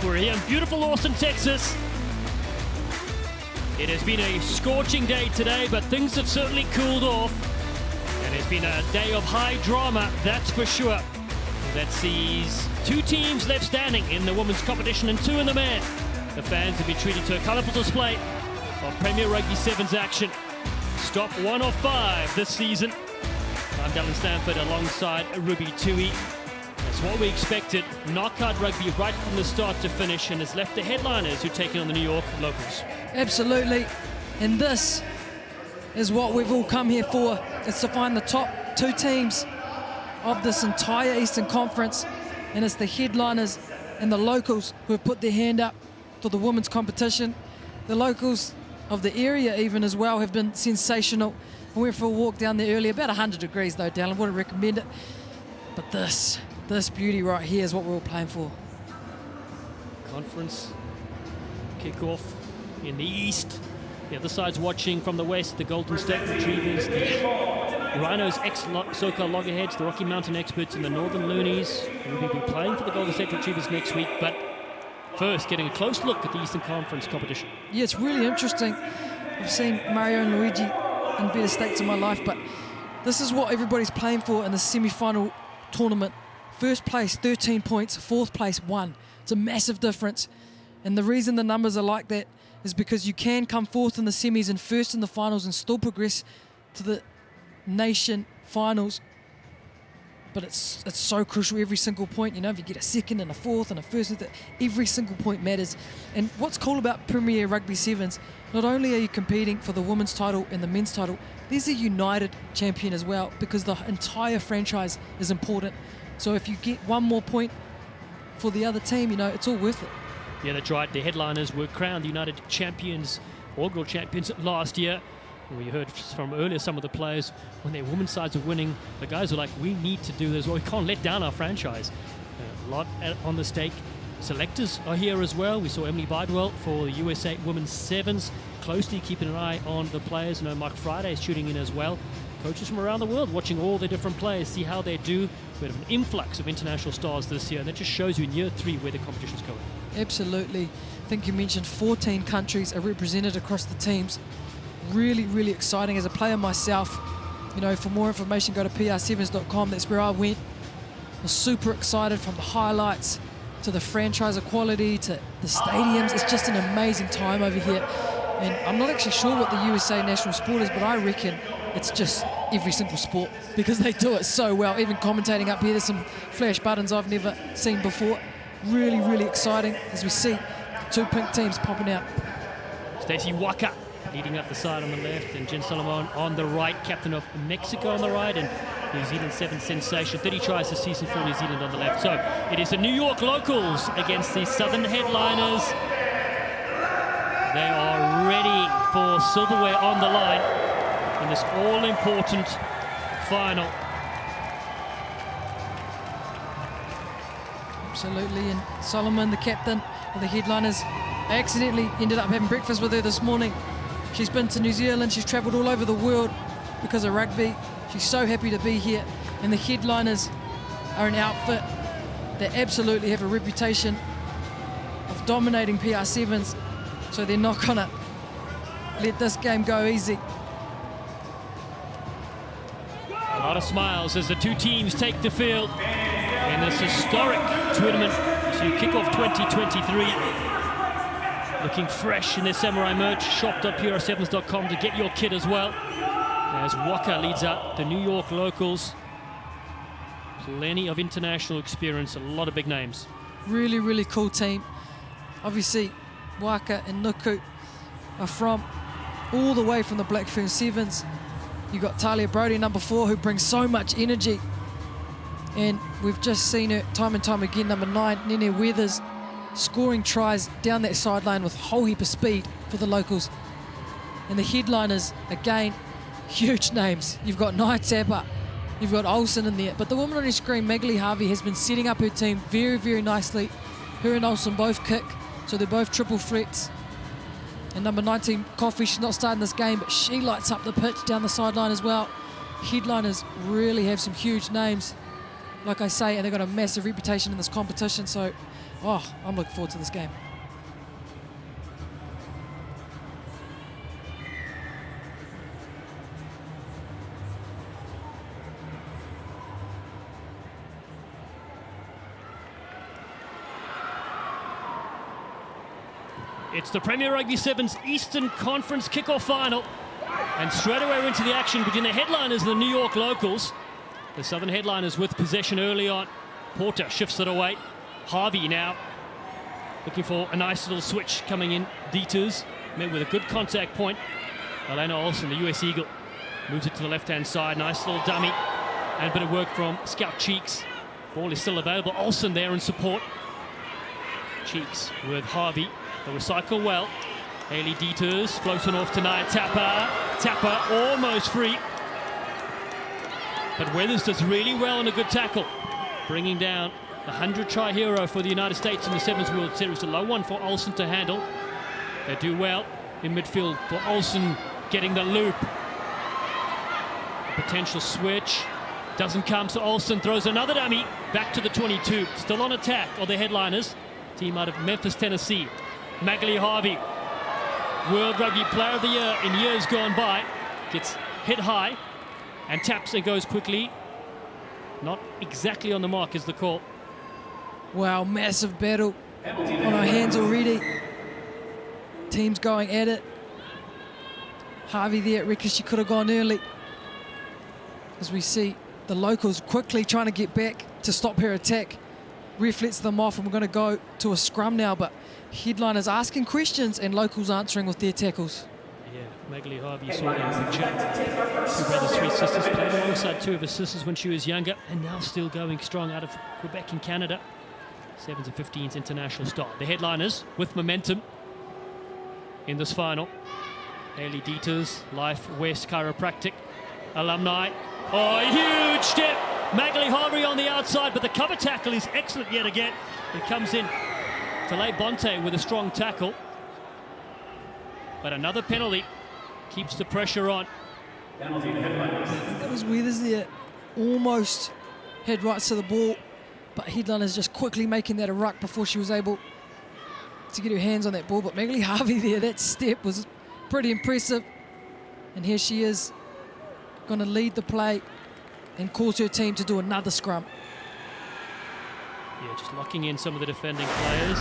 We're here in beautiful Austin, Texas. It has been a scorching day today, but things have certainly cooled off. And it's been a day of high drama, that's for sure. That sees two teams left standing in the women's competition and two in the men. The fans have been treated to a colourful display of Premier Rugby Sevens action. Stop 1 of 5 this season. I'm Dylan Stanford alongside Ruby Tui. That's what we expected. Knockout rugby right from the start to finish, and has left the headliners who take on the New York locals. Absolutely. And this is what we've all come here for. It's to find the top two teams of this entire Eastern Conference. And it's the headliners and the locals who have put their hand up for the women's competition. The locals of the area even as well have been sensational. I went for a walk down there earlier, about 100 degrees though, Dallin, wouldn't recommend it. But this beauty right here is what we're all playing for. Conference kickoff in the east. The other side's watching from the west, the Golden State Retrievers, the Rhinos, ex-SoCal Loggerheads, the Rocky Mountain Experts, and the Northern Loonies. We'll be playing for the Golden State Retrievers next week, but first, getting a close look at the Eastern Conference competition. Yeah, it's really interesting. I've seen Mario and Luigi in better states in my life, but this is what everybody's playing for in the semi-final tournament. First place, 13 points. Fourth place, 1. It's a massive difference. And the reason the numbers are like that is because you can come fourth in the semis and first in the finals and still progress to the nation finals. But it's so crucial, every single point. You know, if you get a second and a fourth and a first, every single point matters. And what's cool about Premier Rugby Sevens, not only are you competing for the women's title and the men's title, there's a united champion as well, because the entire franchise is important. So if you get one more point for the other team, you know, it's all worth it. Yeah, that's right. The headliners were crowned the United Champions, inaugural champions last year. We heard from earlier some of the players, when their women's sides are winning, the guys are like, we need to do this, or we can't let down our franchise. A lot on the stake. Selectors are here as well. We saw Emily Bidwell for the USA Women's Sevens, closely keeping an eye on the players. You know, Mark Friday is shooting in as well. Coaches from around the world watching all the different players, see how they do. We have an influx of international stars this year, and that just shows you in year 3 where the competition's going. Absolutely. I think you mentioned 14 countries are represented across the teams. Really, really exciting. As a player myself, you know, for more information, go to pr7s.com. That's where I went. I was super excited, from the highlights to the franchise quality to the stadiums. It's just an amazing time over here. And I'm not actually sure what the USA national sport is, but I reckon it's just every single sport, because they do it so well. Even commentating up here, there's some flash buttons I've never seen before. Really, really exciting as we see two pink teams popping out. Stacey Waka leading up the side on the left, and Jenn Salomon on the right, captain of Mexico on the right, and New Zealand Sevens sensation. 30 tries this season for New Zealand on the left. So it is the New York locals against the Southern headliners. They are ready for silverware on the line in this all-important final. Absolutely, and Salomon, the captain of the headliners, I accidentally ended up having breakfast with her this morning. She's been to New Zealand, she's travelled all over the world because of rugby. She's so happy to be here, and the headliners are an outfit that absolutely have a reputation of dominating PR7s, so they're not gonna let this game go easy. A lot of smiles as the two teams take the field in this historic tournament to Kickoff 2023. Looking fresh in their samurai merch, shop.pr7s.com to get your kit as well. As Waka leads up the New York locals. Plenty of international experience, a lot of big names. Really, really cool team. Obviously, Waka and Nuku are from all the way from the Blackfern Sevens. You've got Talia Brody, number 4, who brings so much energy. And we've just seen her time and time again, number 9, Nene Weathers, scoring tries down that sideline with a whole heap of speed for the locals. And the headliners, again, huge names. You've got Naya, you've got Olsen in there. But the woman on your screen, Magali Harvey, has been setting up her team very, very nicely. Her and Olsen both kick, so they're both triple threats. And number 19, Coffey, she's not starting this game, but she lights up the pitch down the sideline as well. Headliners really have some huge names, like I say, and they've got a massive reputation in this competition. So Oh, I'm looking forward to this game. It's the Premier Rugby Sevens Eastern Conference Kickoff final. And straight away we're into the action between the headliners and the New York locals. The Southern headliners with possession early on. Porter shifts it away. Harvey now looking for a nice little switch coming in. Deters met with a good contact point. Alena Olsen, the US Eagle, moves it to the left-hand side. Nice little dummy. And a bit of work from Scout Cheeks. Ball is still available. Olsen there in support. Cheeks with Harvey. They recycle well. Hali Deters floating off to Naya. Tapper almost free. But Weathers does really well on a good tackle. Bringing down the 100-try hero for the United States in the Sevens World Series. A low one for Olsen to handle. They do well in midfield for Olsen getting the loop. A potential switch. Doesn't come, so Olsen throws another dummy back to the 22. Still on attack are the headliners. Team out of Memphis, Tennessee. Magali Harvey, World Rugby Player of the Year in years gone by, gets hit high and taps and goes quickly. Not exactly on the mark is the call. Wow, massive battle on our hands already. Teams going at it. Harvey there, reckons she could have gone early. As we see the locals quickly trying to get back to stop her attack. Ref lets them off, and we're going to go to a scrum now, but headliners asking questions and locals answering with their tackles. Yeah, Magali Harvey saw that picture. Two brothers, three sisters, played alongside two of her sisters when she was younger, and now still going strong out of Quebec in Canada. 7s and 15s international start. The headliners with momentum in this final. Hali Deters, Life West Chiropractic alumni. Oh, huge step! Magali Harvey on the outside, but the cover tackle is excellent yet again. It comes in to Naber-Bonte with a strong tackle. But another penalty keeps the pressure on. That was Weathers there. Almost head rights to the ball, but headliners just quickly making that a ruck before she was able to get her hands on that ball. But Magali Harvey there, that step was pretty impressive. And here she is, going to lead the play and cause her team to do another scrum. Yeah, just locking in some of the defending players.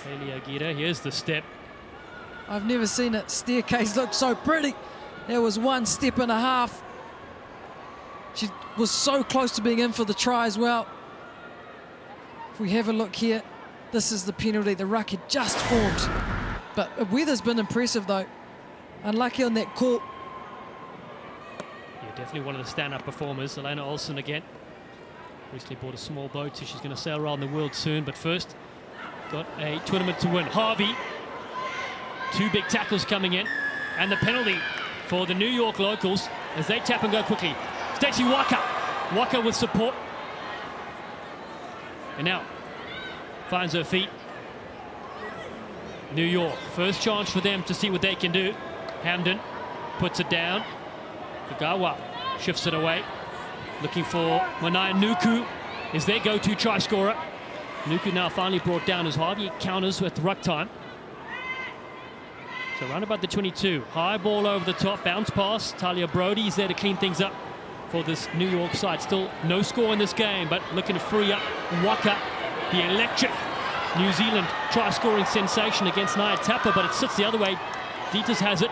Hali Aguirre, here's the step. I've never seen a staircase look so pretty. There was one step and a half. She was so close to being in for the try as well. If we have a look here, this is the penalty. The ruck had just formed. But Weather's been impressive though. Unlucky on that call. Definitely one of the stand-up performers. Alena Olsen again. Recently bought a small boat, so she's going to sail around the world soon. But first, got a tournament to win. Harvey, two big tackles coming in. And the penalty for the New York locals as they tap and go quickly. Stacey Waka with support. And now finds her feet. New York, first chance for them to see what they can do. Hamden puts it down. Kagawa shifts it away, looking for Naya. Nuku is their go-to try scorer. Nuku now finally brought down as Harvey counters at the ruck time. So around about the 22, high ball over the top, bounce pass. Talia Brody is there to clean things up for this New York side. Still no score in this game, but looking to free up Waka, the electric New Zealand try-scoring sensation against Naya Tapper, but it sits the other way. Deters has it.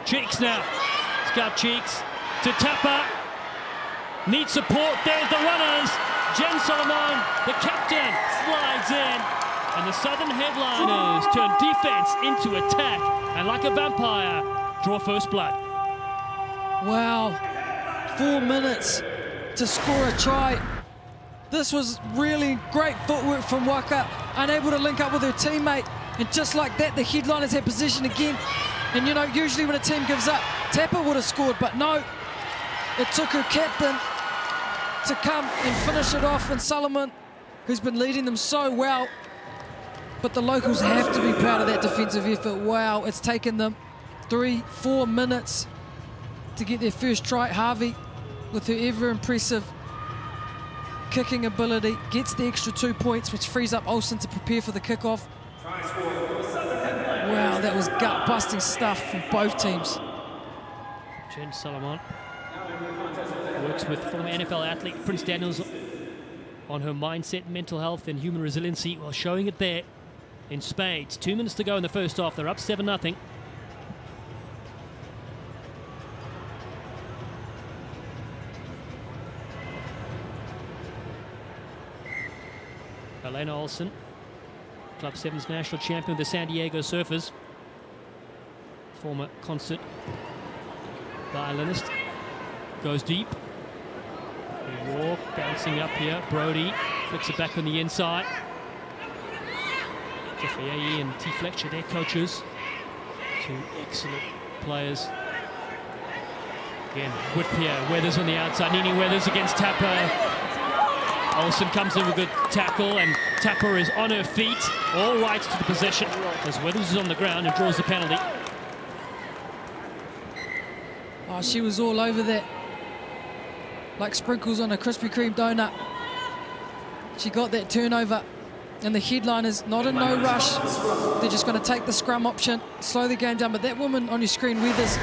Cheeks now. Scout Cheeks to Tapper. Needs support. There's the runners. Jenn Salomon, the captain, slides in. And the Southern headliners turn defense into attack. And like a vampire, draw first blood. Wow. 4 minutes to score a try. This was really great footwork from Waka. Unable to link up with her teammate. And just like that, the headliners had possession again. And you know, usually when a team gives up, Tapper would have scored, but no. It took her captain to come and finish it off, and Salomon, who's been leading them so well. But the locals have to be proud of that defensive effort. Wow, it's taken them 3-4 minutes to get their first try. Harvey with her ever impressive kicking ability, gets the extra 2 points, which frees up Olsen to prepare for the kickoff. Wow, that was gut-busting stuff from both teams. Jenn Salomon works with former NFL athlete Prince Daniels on her mindset, mental health and human resiliency while showing it there in spades. 2 minutes to go in the first half. They're up 7-0. Alena Olsen, Club Sevens national champion with the San Diego Surfers. Former concert violinist. Goes deep. New York bouncing up here. Brody flicks it back on the inside. Jeffrey and T. Fletcher, their coaches. 2 excellent players. Again, width here. Weathers on the outside. Nini Weathers against Tapper. Olsen comes in with a good tackle, and Tapper is on her feet. All rights to the possession as Weathers is on the ground and draws the penalty. Oh, she was all over that, like sprinkles on a Krispy Kreme donut. She got that turnover, and the headliners not in no rush. They're just going to take the scrum option, slow the game down. But that woman on your screen, Weathers,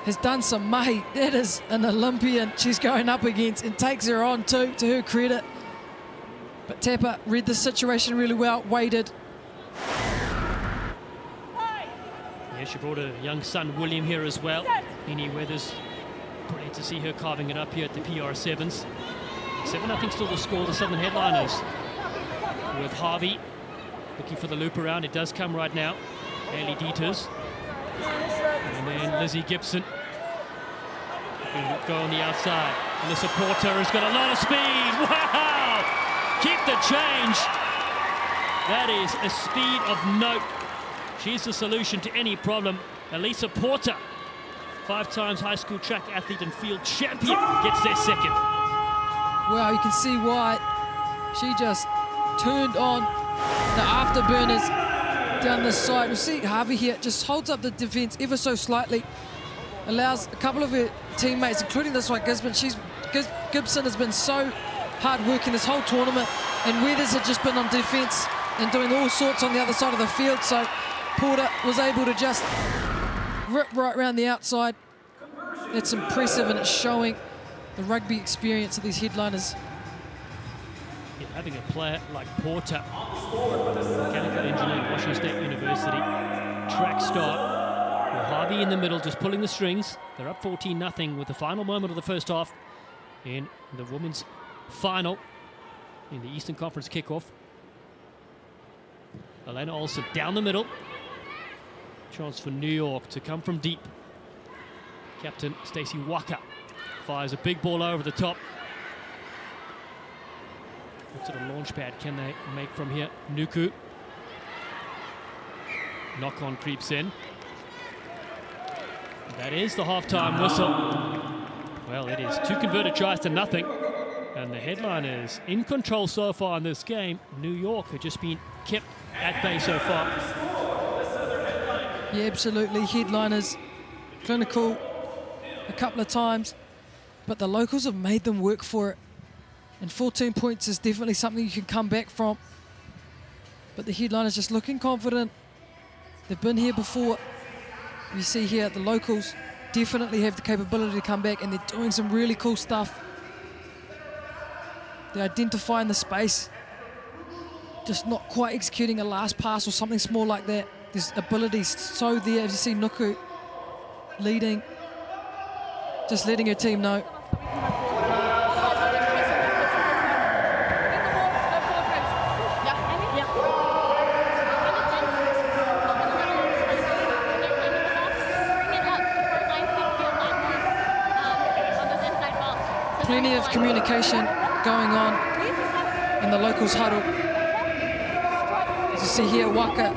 has done some mahi. That is an Olympian she's going up against, and takes her on too, to her credit. But Tapper read the situation really well, waited. Yeah, she brought her young son William here as well. Nini Weathers, brilliant to see her carving it up here at the PR Sevens. 7-0 still the score, the Southern headliners. With Harvey looking for the loop around. It does come right now. Hali Deters. And then Lizzie Gibson. Go on the outside. Alyssa Porter has got a lot of speed. Wow! Keep the change. That is a speed of note. She's the solution to any problem. Alyssa Porter, 5 times high school track athlete and field champion, gets their second. Wow, you can see why she just turned on the afterburners down the side. We see Harvey here just holds up the defense ever so slightly, allows a couple of her teammates, including this one, Gibson has been so hard working this whole tournament, and Weathers had just been on defense and doing all sorts on the other side of the field, so Porter was able to just rip right around the outside. It's impressive, and it's showing the rugby experience of these headliners. Yeah, having a player like Porter, mechanical engineer at Washington State University, track start, with Harvey in the middle just pulling the strings. They're up 14-0 with the final moment of the first half in the women's final in the Eastern Conference kickoff. Alena Olsen down the middle. Chance for New York to come from deep. Captain Stacey Waka fires a big ball over the top. What sort of launch pad can they make from here? Nuku. Knock-on creeps in. That is the halftime whistle. Well, it is 2 converted tries to nothing. And the headliners in control so far in this game. New York have just been kept at bay so far. Yeah, absolutely. Headliners, clinical a couple of times, but the locals have made them work for it. And 14 points is definitely something you can come back from. But the headliners just looking confident. They've been here before. You see here, the locals definitely have the capability to come back, and they're doing some really cool stuff. They're identifying the space, just not quite executing a last pass or something small like that. There's abilities so there, as you see Nuku leading, just letting her team know. Plenty of communication going on in the locals huddle. As you see here, Waka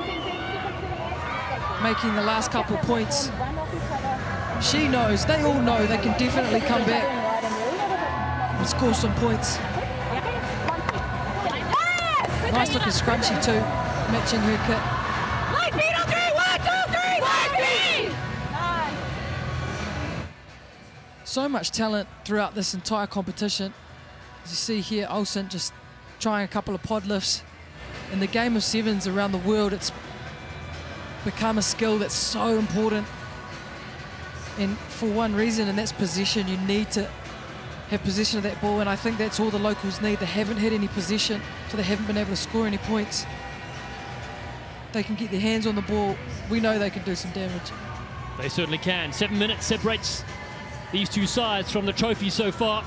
making the last couple of points. She knows, they all know they can definitely come back and score some points. Nice looking scrunchy too, matching her kit. So much talent throughout this entire competition. As you see here, Olsen just trying a couple of pod lifts. In the game of sevens around the world, it's become a skill that's so important. And for one reason, and that's position. You need to have possession of that ball, and I think that's all the locals need. They haven't had any possession, so they haven't been able to score any points. They can get their hands on the ball. We know they can do some damage. They certainly can. 7 minutes separates these two sides from the trophy so far.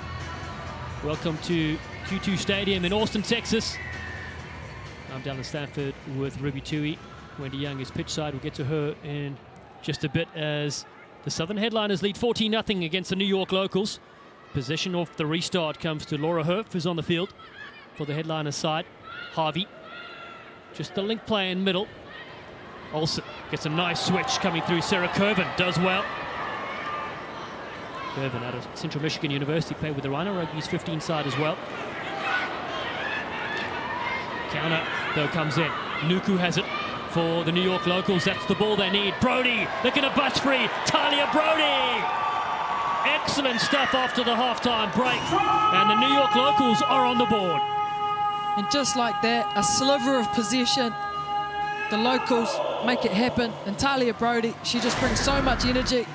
Welcome to Q2 Stadium in Austin, Texas. I'm down in Stanford with Ruby Tui. Wendy Young is pitch side. We'll get to her in just a bit as the Southern Headliners lead 14-0 against the New York Locals. Possession off the restart comes to Laura Hurff, who's on the field for the Headliners side. Harvey, just the link play in middle. Olsen gets a nice switch coming through. Sarah Curvin does well. Curvin out of Central Michigan University, played with the Rhino Rugby's 15 side as well. Counter, though, comes in. Nuku has it for the New York Locals. That's the ball they need. Brody looking at bust free. Talia Brody! Excellent stuff after the halftime break. And the New York Locals are on the board. And just like that, a sliver of possession. The locals make it happen. And Talia Brody, she just brings so much energy.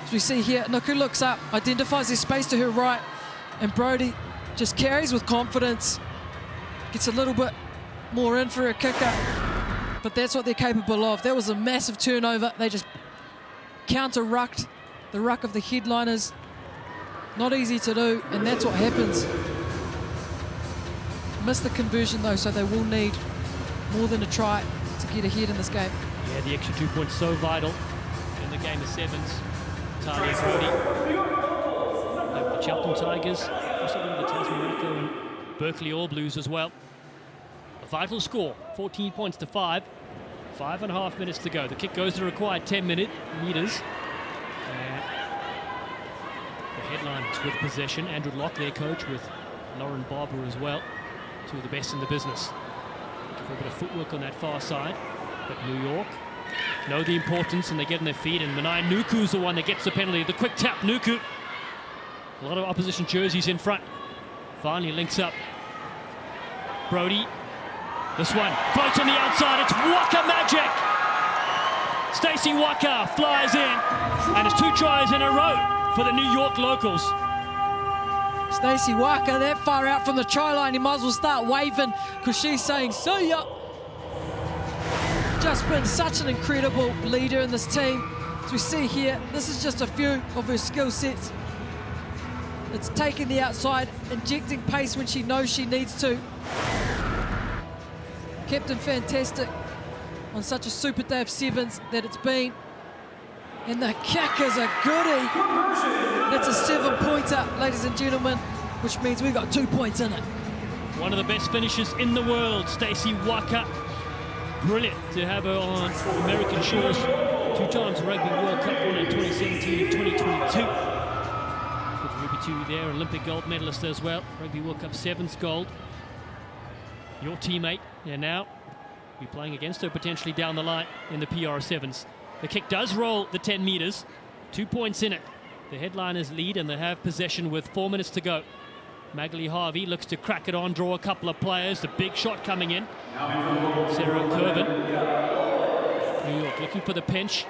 As we see here, Nuku looks up, identifies his space to her right, and Brody just carries with confidence. Gets a little bit more in for a kicker, but that's what they're capable of. That was a massive turnover. They just counter-rucked the ruck of the Headliners. Not easy to do, and that's what happens. Missed the conversion though, so they will need more than a try to get ahead in this game. Yeah, the extra 2 points so vital in the game of sevens. Talia Brody, the Cheltenham Tigers, also the Tasmania and Berkeley All Blues as well. A vital score, 14 points to 5. 5.5 minutes to go. The kick goes the required 10 meters. And the Headliners with possession. Andrew Locke, their coach, with Lauren Barber as well. Two of the best in the business. Looking for a bit of footwork on that far side. But New York know the importance, and they get on their feet, and Naya Nuku's the one that gets the penalty. The quick tap, Nuku. A lot of opposition jerseys in front. Finally links up. Brody. This one floats on the outside. It's Waka magic. Stacey Waka flies in, and it's 2 tries in a row for the New York Locals. Stacey Waka that far out from the try line, he might as well start waving because she's saying, see ya. Just been such an incredible leader in this team. As we see here, this is just a few of her skill sets. It's taking the outside, injecting pace when she knows she needs to. Captain fantastic on such a super day of sevens that it's been. And the kick is a goodie. That's a 7-pointer, ladies and gentlemen, which means we've got 2 points in it. One of the best finishers in the world, Stacey Waka. Brilliant to have her on American shores. 2 times Rugby World Cup winner in 2017 and 2022. With Ruby Tui there, Olympic gold medalist as well. Rugby World Cup Sevens gold. Your teammate, and now be playing against her potentially down the line in the PR Sevens. The kick does roll the 10 meters. 2 points in it. The Headliners lead, and they have possession with 4 minutes to go. Magali Harvey looks to crack it on, draw a couple of players. The big shot coming in. Sarah Curvin. New York looking for the pinch.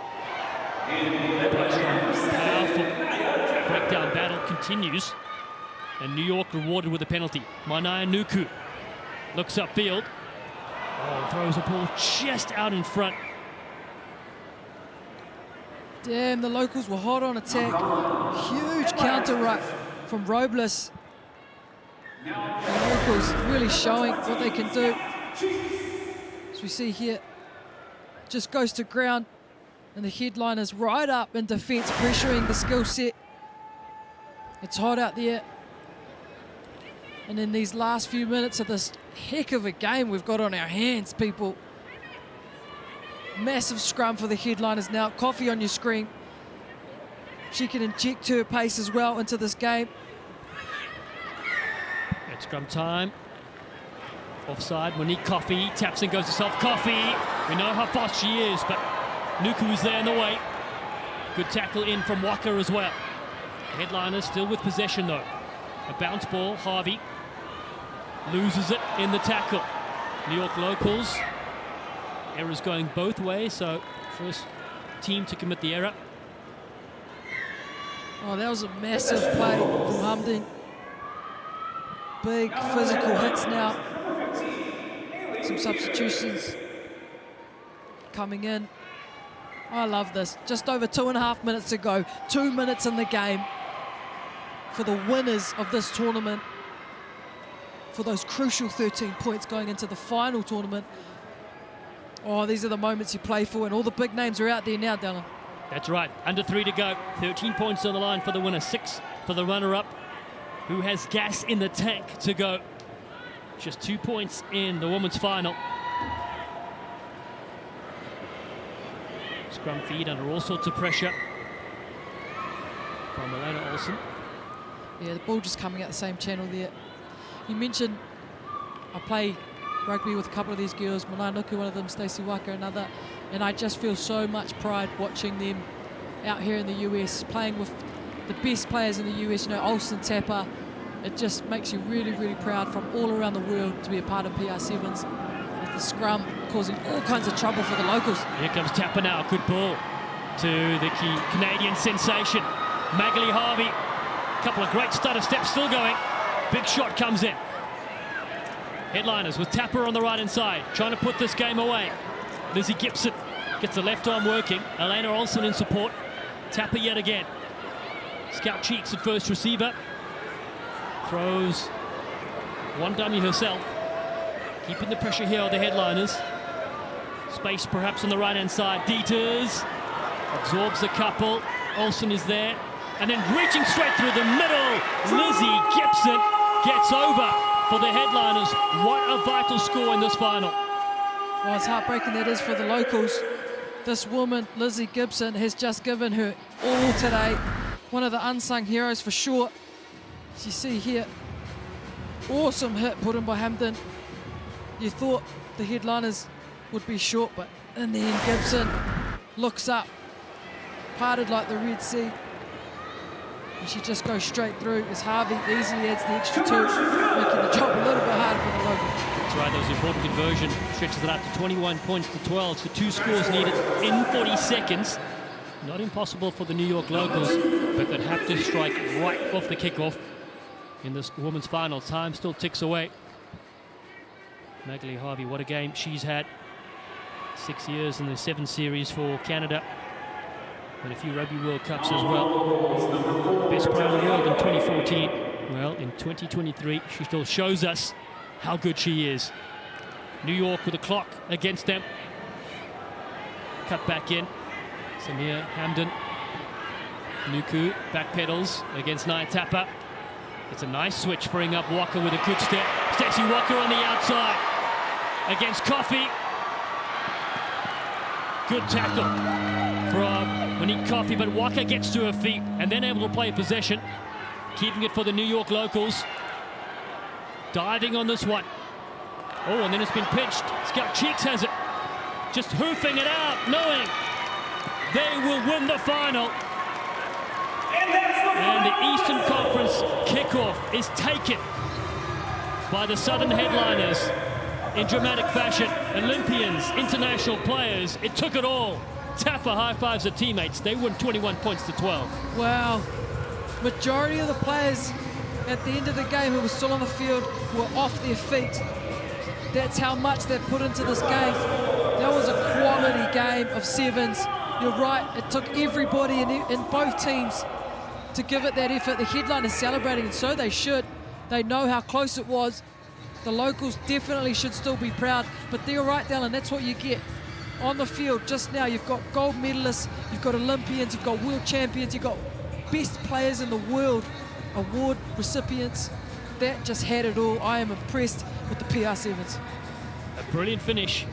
Powerful breakdown battle continues. And New York rewarded with a penalty. Naya Nuku looks upfield. Oh, throws a ball just out in front. Damn, the locals were hot on attack. Huge counter ruck from Robles. The locals really showing what they can do. As we see here, just goes to ground, and the Headliners right up in defence, pressuring the skill set. It's hot out there. And in these last few minutes of this heck of a game we've got on our hands, people. Massive scrum for the Headliners now. Coffey on your screen. She can inject her pace as well into this game. At scrum time. Offside, Monique Coffey taps and goes to self. Coffey, we know how fast she is, but Nuku is there in the way. Good tackle in from Waka as well. Headliners still with possession though. A bounce ball, Harvey. loses it in the tackle. New York locals, errors going both ways, so first team to commit the error. Oh, that was a massive play from Hamden. Big physical hits now. Some substitutions coming in. I love this. Just over 2.5 minutes to go. 2 minutes in the game for the winners of this tournament. For those crucial 13 points going into the final tournament. Oh, these are the moments you play for, and all the big names are out there now, Dylan. That's right. Under 3 to go. 13 points on the line for the winner. 6 for the runner-up, who has gas in the tank to go. Just 2 points in the women's final. Scrum feed under all sorts of pressure from Alena Olsen. Yeah, the ball just coming out the same channel there. You mentioned I play rugby with a couple of these girls, Mananuku, one of them, Stacey Waka, another, and I just feel so much pride watching them out here in the US, playing with the best players in the US, you know, Olsen, Tapper. It just makes you really, really proud from all around the world to be a part of PR Sevens. With the scrum causing all kinds of trouble for the locals. Here comes Tapper now, good ball to the key Canadian sensation, Magali Harvey. Couple of great stutter steps still going. Big shot comes in. Headliners with Tapper on the right-hand side, trying to put this game away. Lizzie Gibson gets the left arm working. Alena Olsen in support. Tapper yet again. Scout Cheeks at first receiver. Throws one dummy herself. Keeping the pressure here on the headliners. Space perhaps on the right-hand side. Deters absorbs the couple. Olsen is there. And then reaching straight through the middle. Lizzie Gibson gets over for the headliners. What a vital score in this final. Well, it's heartbreaking that is for the locals. This woman, Lizzie Gibson, has just given her all today. One of the unsung heroes for sure. As you see here, awesome hit put in by Hamden. You thought the headliners would be short, but in the end, Gibson looks up, parted like the Red Sea. And she just goes straight through as Harvey easily adds the extra 2, making the job a little bit harder for the locals. That's right, that was an important conversion. Stretches it out to 21 points to 12, so 2 scores needed in 40 seconds. Not impossible for the New York locals, but they'd have to strike right off the kickoff in this women's final. Time still ticks away. Magali Harvey, what a game she's had. 6 years in the 7 series for Canada. And a few Rugby World Cups as well. Best player in the world in 2014. Well, in 2023, she still shows us how good she is. New York with the clock against them. Cut back in. Samir Hamden. Nuku back pedals against Naya Tapper. It's a nice switch, freeing up Walker with a good step. Stacey Walker on the outside against Coffey. Good tackle from Monique Coffey, but Walker gets to her feet and then able to play possession, keeping it for the New York locals. Diving on this one. Oh, and then it's been pitched. Scout Cheeks has it. Just hoofing it out, knowing they will win the final. And the Eastern Conference kickoff is taken by the Southern headliners in dramatic fashion. Olympians, international players, it took it all. Tapper high-fives her teammates. They won 21 points to 12. Wow. Majority of the players at the end of the game who were still on the field were off their feet. That's how much they've put into this game. That was a quality game of sevens. You're right, it took everybody in both teams to give it that effort. The headline is celebrating, and so they should. They know how close it was. The locals definitely should still be proud, but they're right, Dylan, that's what you get. On the field just now, you've got gold medalists, you've got Olympians, you've got world champions, you've got best players in the world, award recipients. That just had it all. I am impressed with the PR Sevens. A brilliant finish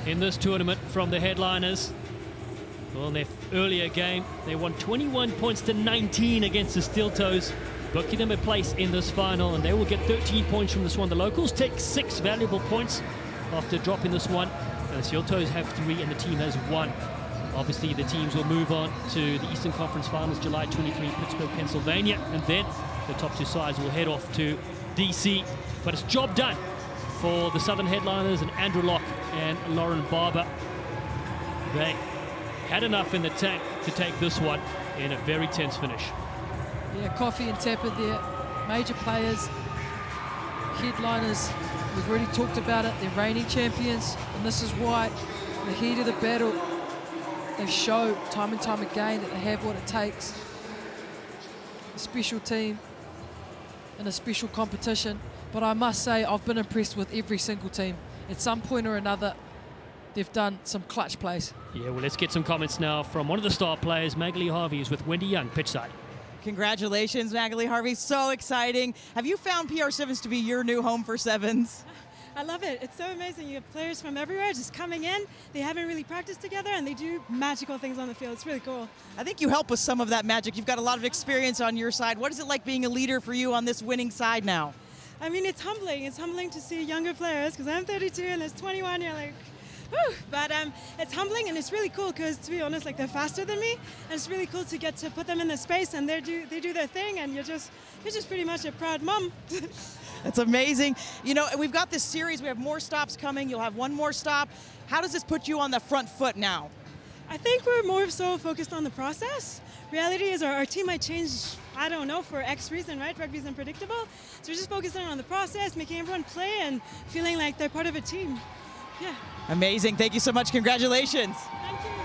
in this tournament from the headliners. Well, in their earlier game, they won 21 points to 19 against the Steel Toes, booking them a place in this final, and they will get 13 points from this one. The locals take 6 valuable points after dropping this one, and the Steel Toes have 3 and the team has 1. Obviously, the teams will move on to the Eastern Conference Finals, July 23, Pittsburgh, Pennsylvania, and then the top 2 sides will head off to DC But it's job done for the Southern headliners and Andrew Locke and Lauren Barber. They had enough in the tank to take this one in a very tense finish. Yeah, Coffey and Tapper there, major players, headliners. We've already talked about it. They're reigning champions, and this is why, in the heat of the battle, they show time and time again that they have what it takes. A special team and a special competition. But I must say, I've been impressed with every single team. At some point or another, they've done some clutch plays. Yeah, well, let's get some comments now from one of the star players, Magali Harvey, who's with Wendy Young, pitchside. Congratulations, Magali Harvey. So exciting. Have you found PR Sevens to be your new home for Sevens? I love it. It's so amazing. You have players from everywhere just coming in. They haven't really practiced together, and they do magical things on the field. It's really cool. I think you help with some of that magic. You've got a lot of experience on your side. What is it like being a leader for you on this winning side now? I mean, it's humbling. It's humbling to see younger players, because I'm 32 and there's 21. You're like, whew. But it's humbling, and it's really cool because, to be honest, like, they're faster than me, and it's really cool to get to put them in the space, and they do their thing, and you're just pretty much a proud mom. That's amazing. You know, we've got this series. We have more stops coming. You'll have one more stop. How does this put you on the front foot now? I think we're more so focused on the process. Reality is our team might change, I don't know, for X reason, right? Rugby's unpredictable. So we're just focusing on the process, making everyone play, and feeling like they're part of a team. Yeah. Amazing. Thank you so much. Congratulations. Thank you.